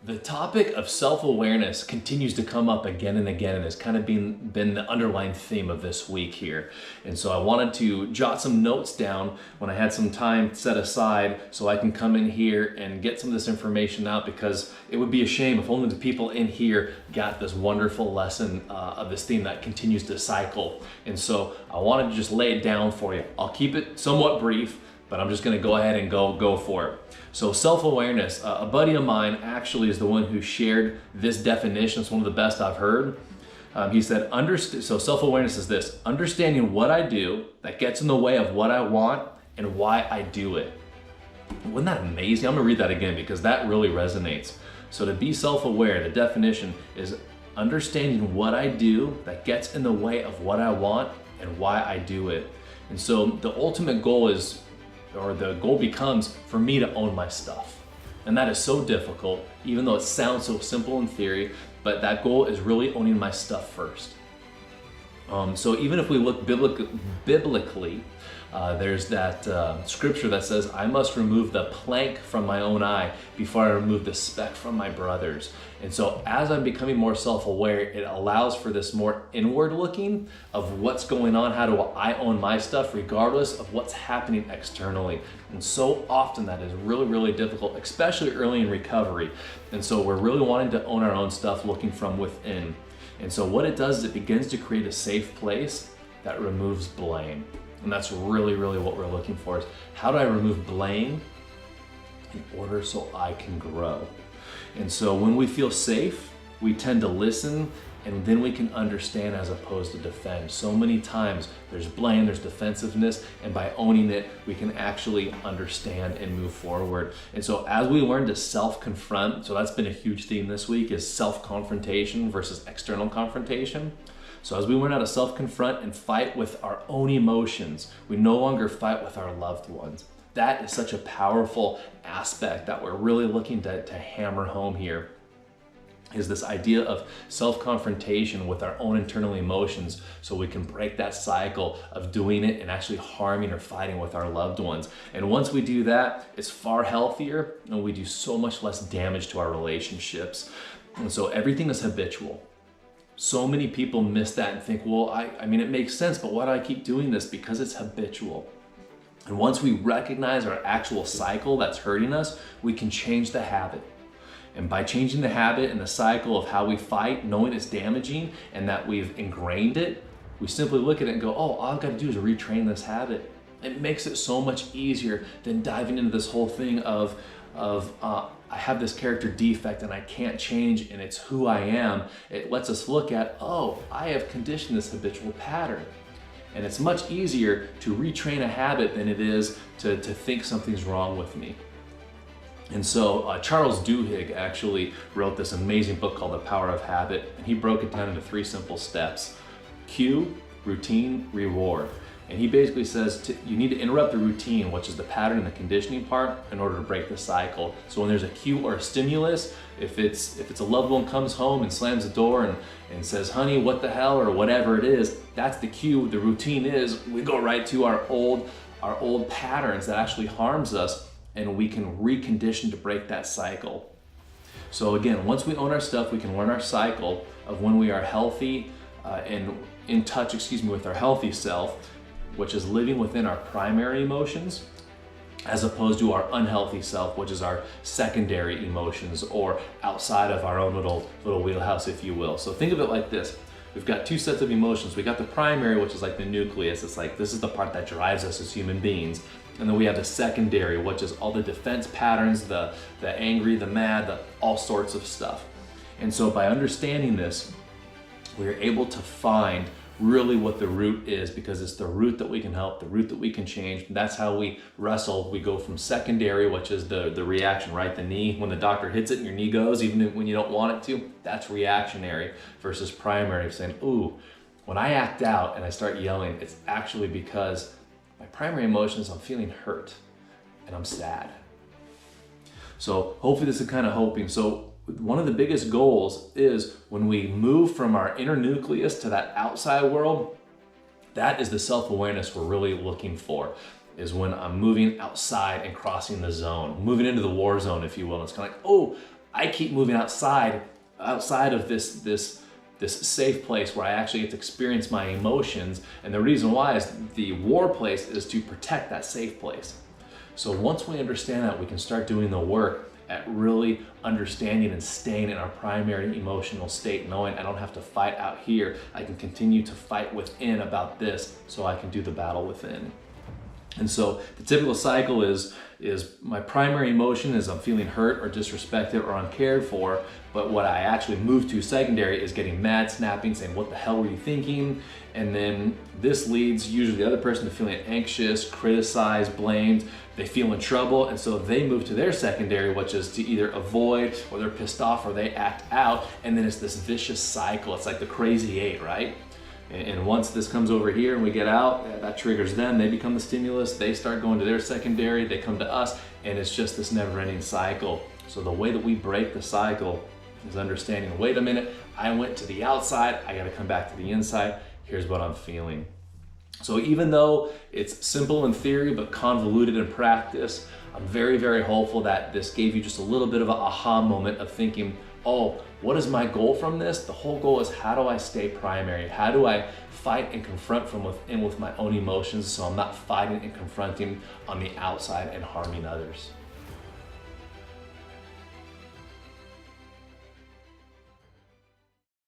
The topic of self-awareness continues to come up again and again, and has kind of been the underlying theme of this week here. And so I wanted to jot some notes down when I had some time set aside so I can come in here and get some of this information out, because it would be a shame if only the people in here got this wonderful lesson of this theme that continues to cycle. And so I wanted to just lay it down for you. I'll keep it somewhat brief, but I'm just going to go ahead and go for it. So self-awareness, a buddy of mine actually is the one who shared this definition. It's one of the best I've heard. He said, so self-awareness is this: understanding what I do that gets in the way of what I want and why I do it. Wasn't that amazing? I'm gonna read that again because that really resonates. So to be self-aware, the definition is understanding what I do that gets in the way of what I want and why I do it. And so the ultimate goal is, or the goal becomes, for me to own my stuff. And that is so difficult, even though it sounds so simple in theory, but that goal is really owning my stuff first. So even if we look biblically, there's that scripture that says, I must remove the plank from my own eye before I remove the speck from my brother's. And so as I'm becoming more self-aware, it allows for this more inward looking of what's going on. How do I own my stuff regardless of what's happening externally? And so often that is really, really difficult, especially early in recovery. And so we're really wanting to own our own stuff, looking from within. And so what it does is it begins to create a safe place that removes blame. And that's really, really what we're looking for, is how do I remove blame in order so I can grow? And so when we feel safe, we tend to listen, and then we can understand as opposed to defend. So many times there's blame, there's defensiveness, and by owning it, we can actually understand and move forward. And so as we learn to self-confront, so that's been a huge theme this week, is self-confrontation versus external confrontation. So as we learn how to self-confront and fight with our own emotions, we no longer fight with our loved ones. That is such a powerful aspect that we're really looking to hammer home here, is this idea of self-confrontation with our own internal emotions, so we can break that cycle of doing it and actually harming or fighting with our loved ones. And once we do that, it's far healthier, and we do so much less damage to our relationships. And so everything is habitual. So many people miss that and think, well, I mean, it makes sense, but why do I keep doing this? Because it's habitual. And once we recognize our actual cycle that's hurting us, we can change the habit. And by changing the habit and the cycle of how we fight, knowing it's damaging and that we've ingrained it, we simply look at it and go, oh, all I've got to do is retrain this habit. It makes it so much easier than diving into this whole thing of I have this character defect and I can't change and it's who I am. It lets us look at, oh, I have conditioned this habitual pattern. And it's much easier to retrain a habit than it is to think something's wrong with me. And so Charles Duhigg actually wrote this amazing book called The Power of Habit, and he broke it down into 3 simple steps: cue, routine, reward. And he basically says you need to interrupt the routine, which is the pattern and the conditioning part, in order to break the cycle. So when there's a cue or a stimulus, if it's a loved one comes home and slams the door and says, honey, what the hell, or whatever it is, that's the cue. The routine is we go right to our old patterns that actually harms us, and we can recondition to break that cycle. So again, once we own our stuff, we can learn our cycle of when we are healthy and in touch, with our healthy self, which is living within our primary emotions, as opposed to our unhealthy self, which is our secondary emotions, or outside of our own little wheelhouse, if you will. So think of it like this. We've got 2 sets of emotions. We got the primary, which is like the nucleus. It's like, this is the part that drives us as human beings. And then we have the secondary, which is all the defense patterns, the angry, the mad, all sorts of stuff. And so by understanding this, we're able to find really what the root is, because it's the root that we can help, the root that we can change. That's how we wrestle. We go from secondary, which is the reaction, right? The knee, when the doctor hits it and your knee goes, even when you don't want it to, that's reactionary, versus primary, saying, ooh, when I act out and I start yelling, it's actually because my primary emotions, I'm feeling hurt and I'm sad. So hopefully this is kind of hoping. So one of the biggest goals is when we move from our inner nucleus to that outside world, that is the self-awareness we're really looking for, is when I'm moving outside and crossing the zone, moving into the war zone, if you will. And it's kind of like, oh, I keep moving outside of this safe place where I actually get to experience my emotions. And the reason why is the war place is to protect that safe place. So once we understand that, we can start doing the work at really understanding and staying in our primary emotional state, knowing I don't have to fight out here. I can continue to fight within about this so I can do the battle within. And so the typical cycle is my primary emotion is I'm feeling hurt or disrespected or uncared for, but what I actually move to secondary is getting mad, snapping, saying, what the hell were you thinking? And then this leads usually the other person to feeling anxious, criticized, blamed, they feel in trouble, and so they move to their secondary, which is to either avoid, or they're pissed off, or they act out, and then it's this vicious cycle. It's like the crazy eight, right? And once this comes over here and we get out, that triggers them, they become the stimulus, they start going to their secondary, they come to us, and it's just this never-ending cycle. So the way that we break the cycle is understanding, wait a minute, I went to the outside, I gotta come back to the inside, here's what I'm feeling. So even though it's simple in theory but convoluted in practice, I'm very, very hopeful that this gave you just a little bit of an aha moment of thinking, oh, what is my goal from this? The whole goal is, how do I stay primary? How do I fight and confront from within with my own emotions so I'm not fighting and confronting on the outside and harming others?